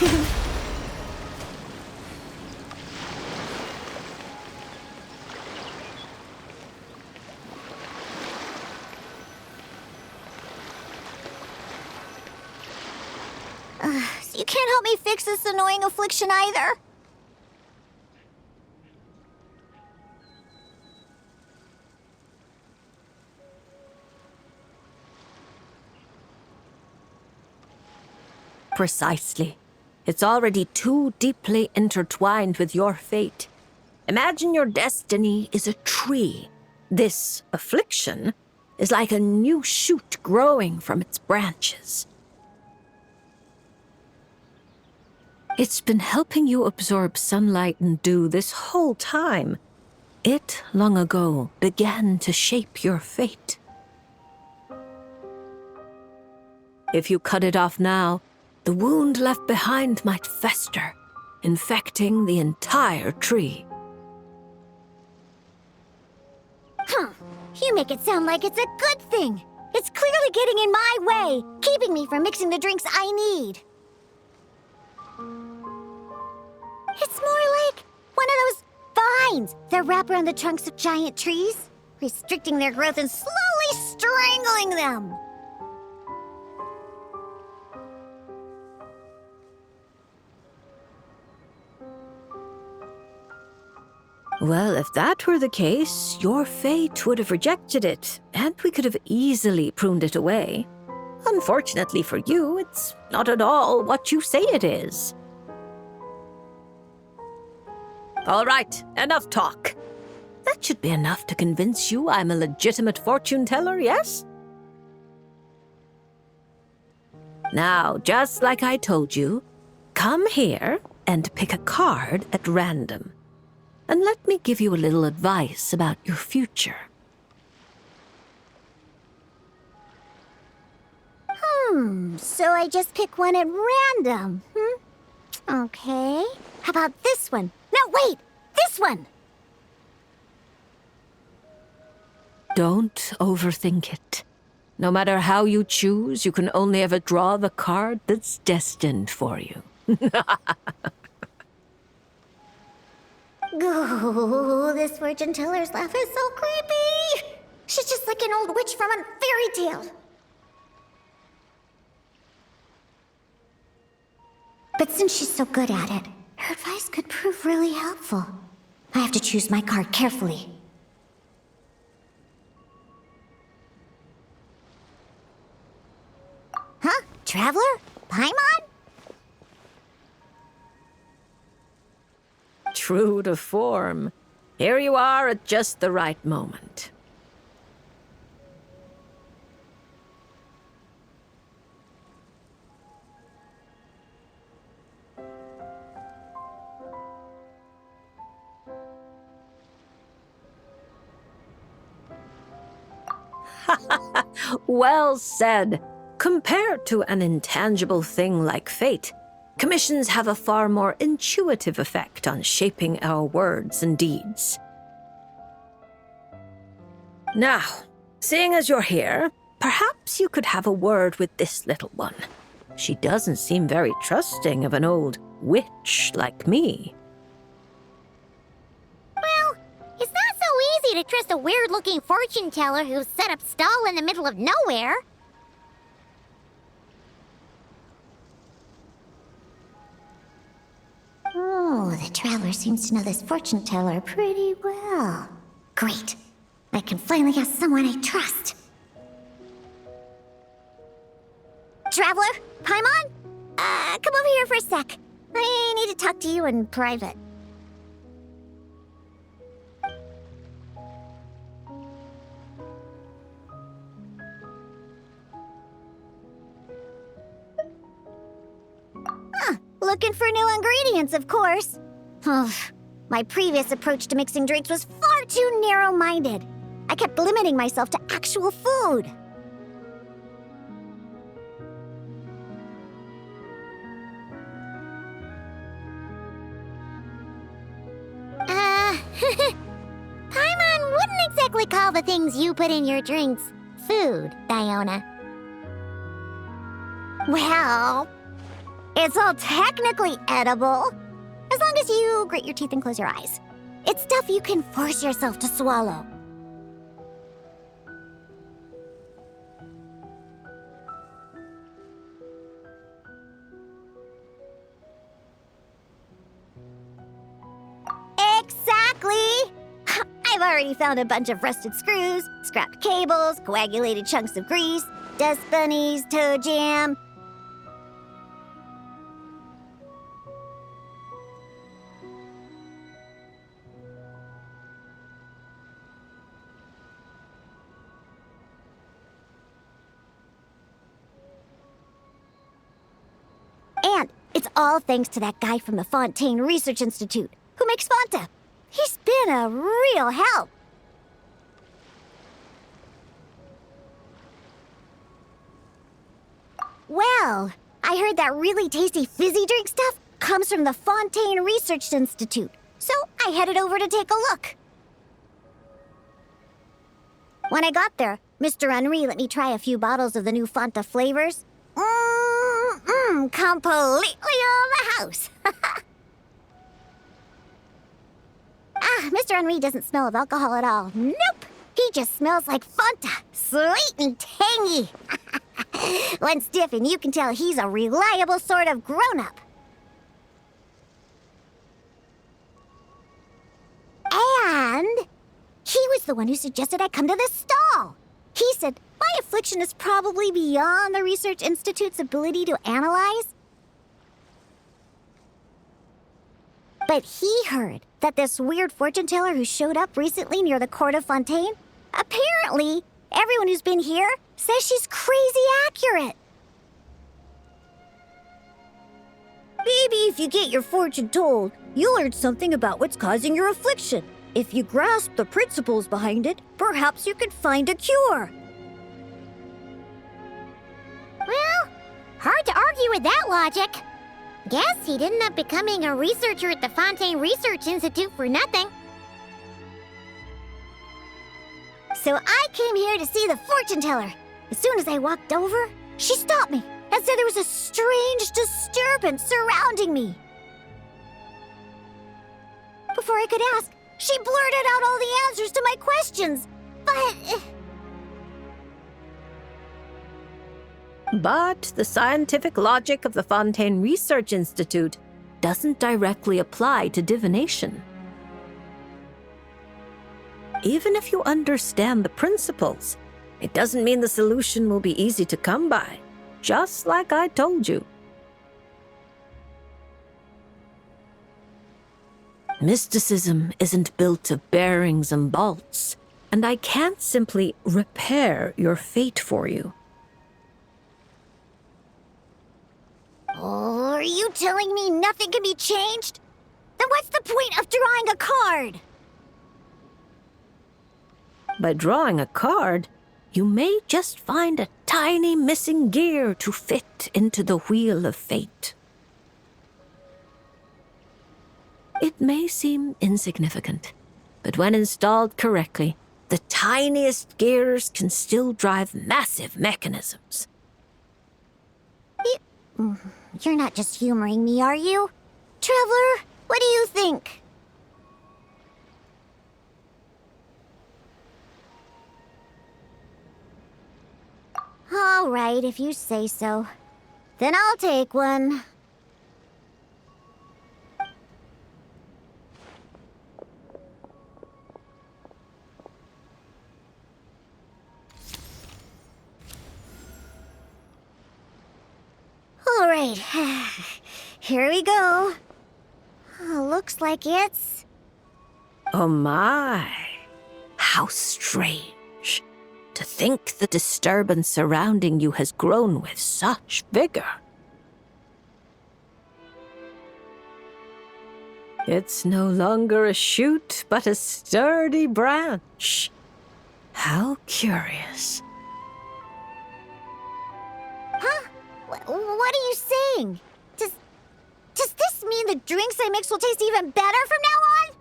So you can't help me fix this annoying affliction either? Precisely. It's already too deeply intertwined with your fate. Imagine your destiny is a tree. This affliction is like a new shoot growing from its branches. It's been helping you absorb sunlight and dew this whole time. It, long ago, began to shape your fate. If you cut it off now, the wound left behind might fester, infecting the entire tree. You make it sound like it's a good thing. It's clearly getting in my way, keeping me from mixing the drinks I need. It's more like one of those vines that wrap around the trunks of giant trees, restricting their growth and slowly strangling them. Well, if that were the case, your fate would have rejected it, and we could have easily pruned it away. Unfortunately for you, it's not at all what you say it is. All right, enough talk. That should be enough to convince you I'm a legitimate fortune teller, yes? Now, just like I told you, come here and pick a card at random. And let me give you a little advice about your future. So I just pick one at random, Okay. How about this one? No, wait! This one! Don't overthink it. No matter how you choose, you can only ever draw the card that's destined for you. Oh, this fortune teller's laugh is so creepy. She's just like an old witch from a fairy tale. But since she's so good at it, her advice could prove really helpful. I have to choose my card carefully. Huh? Traveler? Paimon? True to form. Here you are at just the right moment. Well said. Compared to an intangible thing like fate, commissions have a far more intuitive effect on shaping our words and deeds. Now, seeing as you're here, perhaps you could have a word with this little one. She doesn't seem very trusting of an old witch like me. Well, it's not so easy to trust a weird-looking fortune teller who's set up stall in the middle of nowhere. Oh, the traveler seems to know this fortune teller pretty well. Great. I can finally ask someone I trust. Traveler? Paimon? Come over here for a sec. I need to talk to you in private. Looking for new ingredients, of course. My previous approach to mixing drinks was far too narrow-minded. I kept limiting myself to actual food. Paimon wouldn't exactly call the things you put in your drinks food, Diona. Well, It's all technically edible, as long as you grit your teeth and close your eyes. It's stuff you can force yourself to swallow. Exactly! I've already found a bunch of rusted screws, scrapped cables, coagulated chunks of grease, dust bunnies, toe jam. And it's all thanks to that guy from the Fontaine Research Institute who makes Fanta. He's been a real help. Well, I heard that really tasty fizzy drink stuff comes from the Fontaine Research Institute, so I headed over to take a look. When I got there, Mr. Henri let me try a few bottles of the new Fanta flavors. Completely on the house. Mr. Henri doesn't smell of alcohol at all. Nope. He just smells like Fanta. Sweet and tangy. When stiffened, you can tell he's a reliable sort of grown-up. And he was the one who suggested I come to this stall. He said my affliction is probably beyond the Research Institute's ability to analyze. But he heard that this weird fortune teller who showed up recently near the court of Fontaine, apparently everyone who's been here says she's crazy accurate. Maybe if you get your fortune told, you'll learn something about what's causing your affliction. If you grasp the principles behind it, perhaps you can find a cure. Well, hard to argue with that logic. Guess he didn't end up becoming a researcher at the Fontaine Research Institute for nothing. So I came here to see the fortune teller. As soon as I walked over, she stopped me and said there was a strange disturbance surrounding me. Before I could ask, she blurted out all the answers to my questions. But the scientific logic of the Fontaine Research Institute doesn't directly apply to divination. Even if you understand the principles, it doesn't mean the solution will be easy to come by, just like I told you. Mysticism isn't built of bearings and bolts, and I can't simply repair your fate for you. Oh, are you telling me nothing can be changed? Then what's the point of drawing a card? By drawing a card, you may just find a tiny missing gear to fit into the wheel of fate. It may seem insignificant, but when installed correctly, the tiniest gears can still drive massive mechanisms. You're not just humoring me, are you? Traveler, what do you think? All right, if you say so. Then I'll take one. All right, here we go. Looks like it's... Oh my, how strange. To think the disturbance surrounding you has grown with such vigor. It's no longer a shoot, but a sturdy branch. How curious. Huh? What are you saying? Does this mean the drinks I mix will taste even better from now on?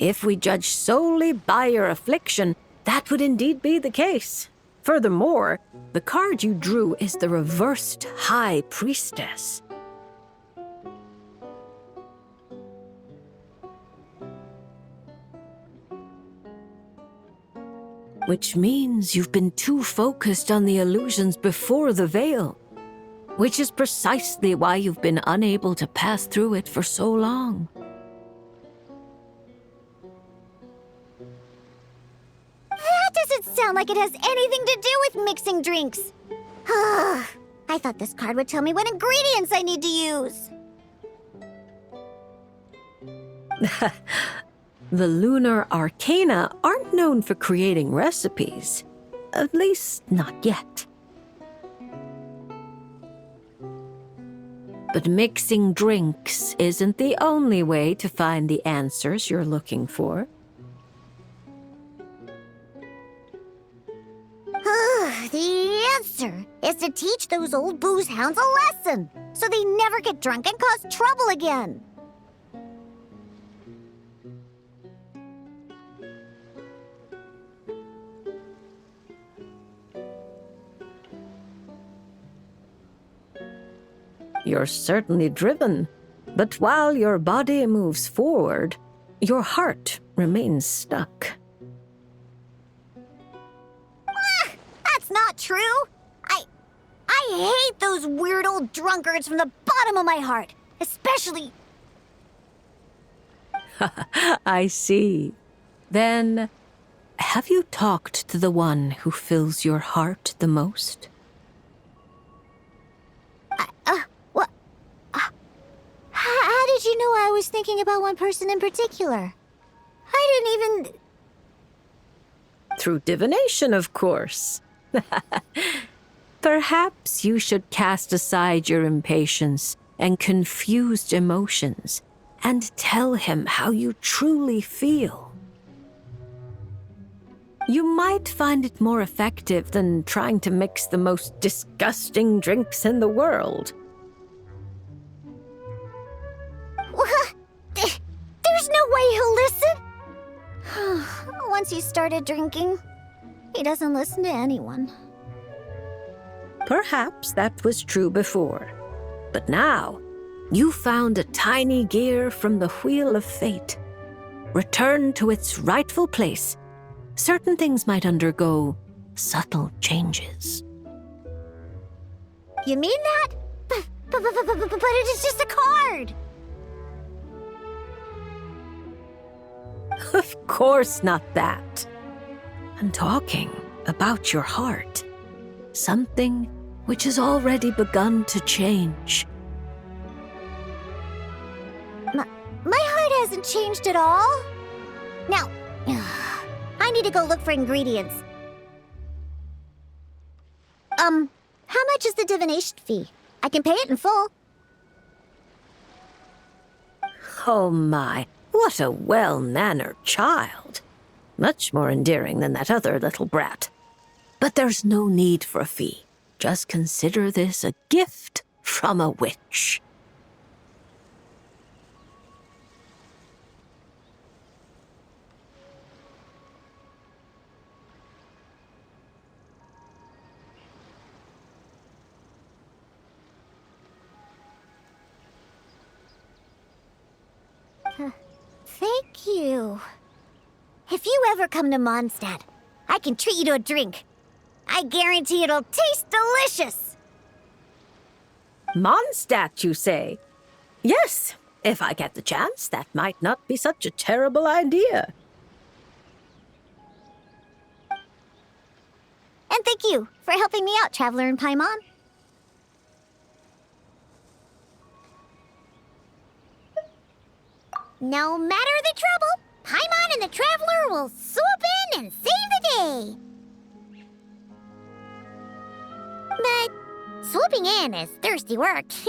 If we judge solely by your affliction, that would indeed be the case. Furthermore, the card you drew is the reversed High Priestess. Which means you've been too focused on the illusions before the veil. Which is precisely why you've been unable to pass through it for so long. That doesn't sound like it has anything to do with mixing drinks. I thought this card would tell me what ingredients I need to use. The lunar arcana aren't known for creating recipes. At least, not yet. But mixing drinks isn't the only way to find the answers you're looking for. The answer is to teach those old booze hounds a lesson, so they never get drunk and cause trouble again. You're certainly driven, but while your body moves forward, your heart remains stuck. That's not true. I hate those weird old drunkards from the bottom of my heart, especially... I see. Then, have you talked to the one who fills your heart the most? What? How did you know I was thinking about one person in particular? I didn't even... Through divination, of course. Perhaps you should cast aside your impatience and confused emotions and tell him how you truly feel. You might find it more effective than trying to mix the most disgusting drinks in the world. There's no way he'll listen. Once he started drinking, he doesn't listen to anyone. Perhaps that was true before, but now you found a tiny gear from the Wheel of Fate. Returned to its rightful place, certain things might undergo subtle changes. You mean that? But it is just a card. Of course not that. I'm talking about your heart. Something which has already begun to change. My heart hasn't changed at all. Now, I need to go look for ingredients. How much is the divination fee? I can pay it in full. Oh my, what a well-mannered child. Much more endearing than that other little brat. But there's no need for a fee. Just consider this a gift from a witch. Thank you. If you ever come to Mondstadt, I can treat you to a drink. I guarantee it'll taste delicious. Mondstadt, you say? Yes, if I get the chance, that might not be such a terrible idea. And thank you for helping me out, Traveler in Paimon. No matter the trouble, Paimon and the Traveler will swoop in and save the day. But swooping in is thirsty work. So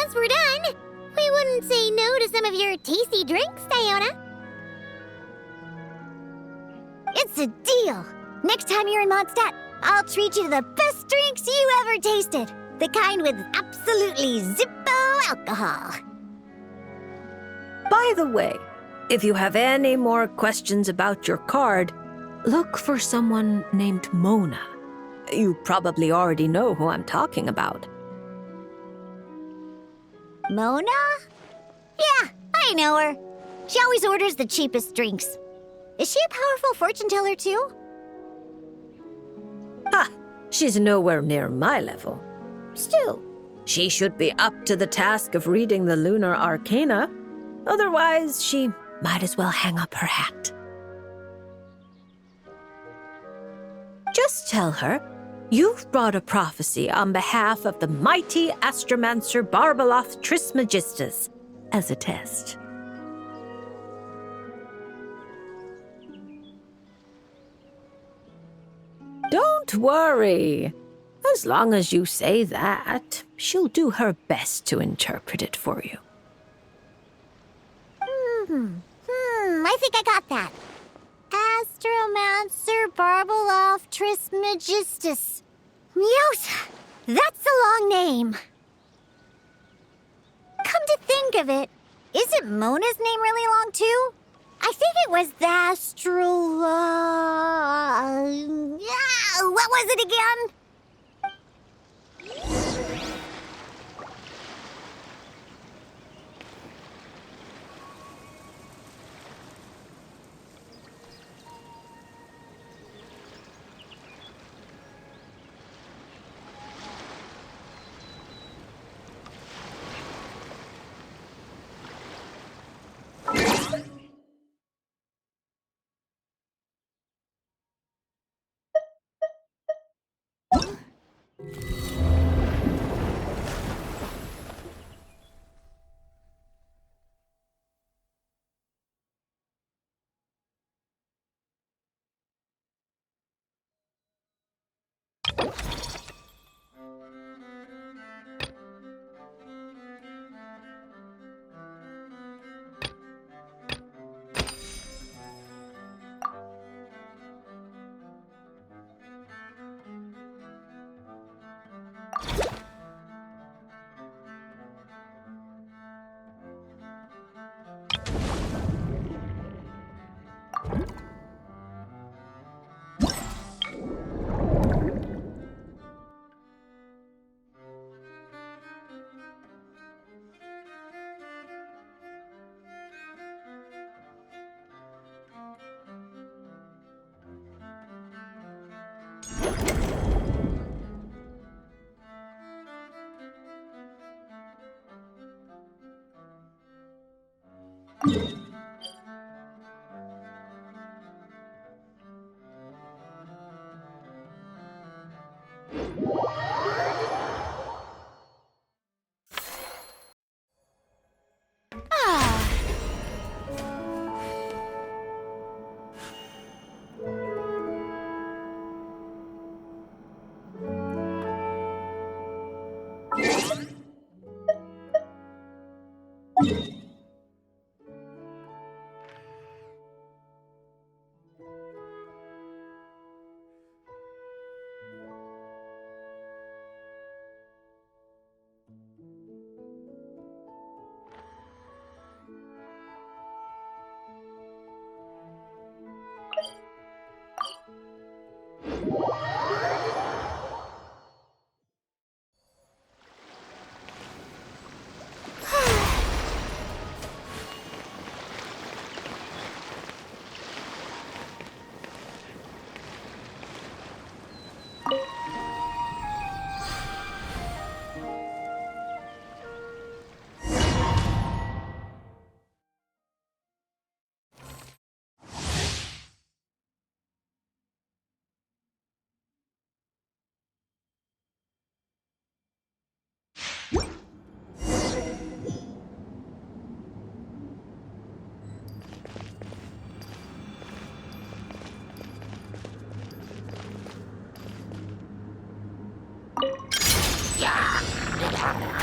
once we're done, we wouldn't say no to some of your tasty drinks, Diona. It's a deal. Next time you're in Mondstadt, I'll treat you to the best drinks you ever tasted. The kind with absolutely zippo alcohol. By the way, If you have any more questions about your card, look for someone named Mona. You probably already know who I'm talking about. Mona? Yeah, I know her. She always orders the cheapest drinks. Is she a powerful fortune teller too? Ha! She's nowhere near my level. Still. She should be up to the task of reading the lunar arcana. Otherwise, she might as well hang up her hat. Just tell her you've brought a prophecy on behalf of the mighty astromancer Barbaloth Trismegistus as a test. Don't worry. As long as you say that, she'll do her best to interpret it for you. I think I got that. Astromancer Barbaloth Trismegistus. Yosa! That's a long name. Come to think of it, isn't Mona's name really long too? I think it was the what was it again?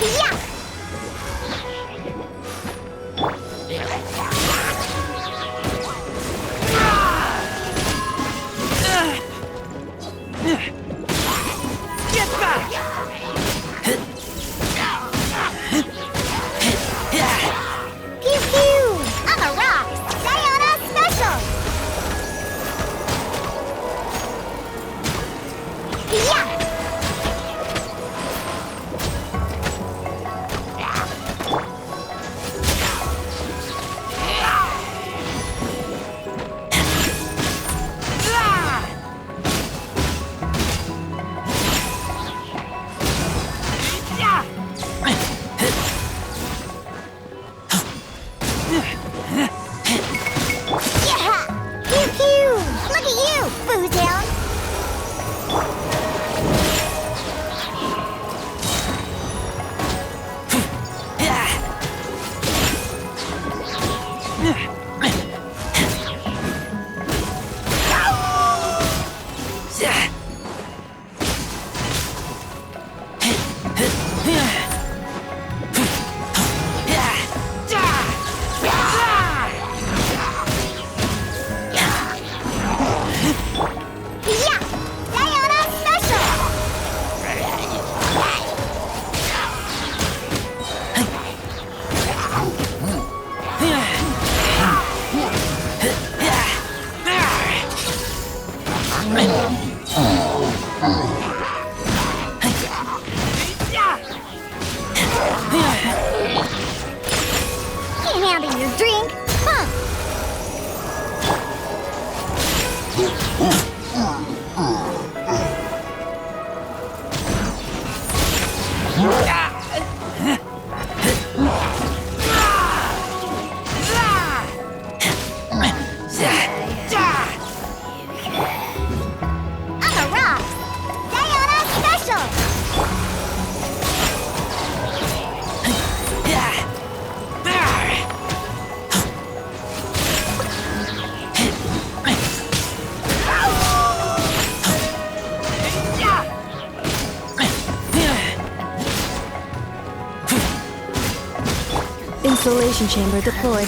Yeah! Get back! Pew pew! I'm a rock! Can't handle your drink, huh? I'm a rock. Diana Special. Installation chamber deployed.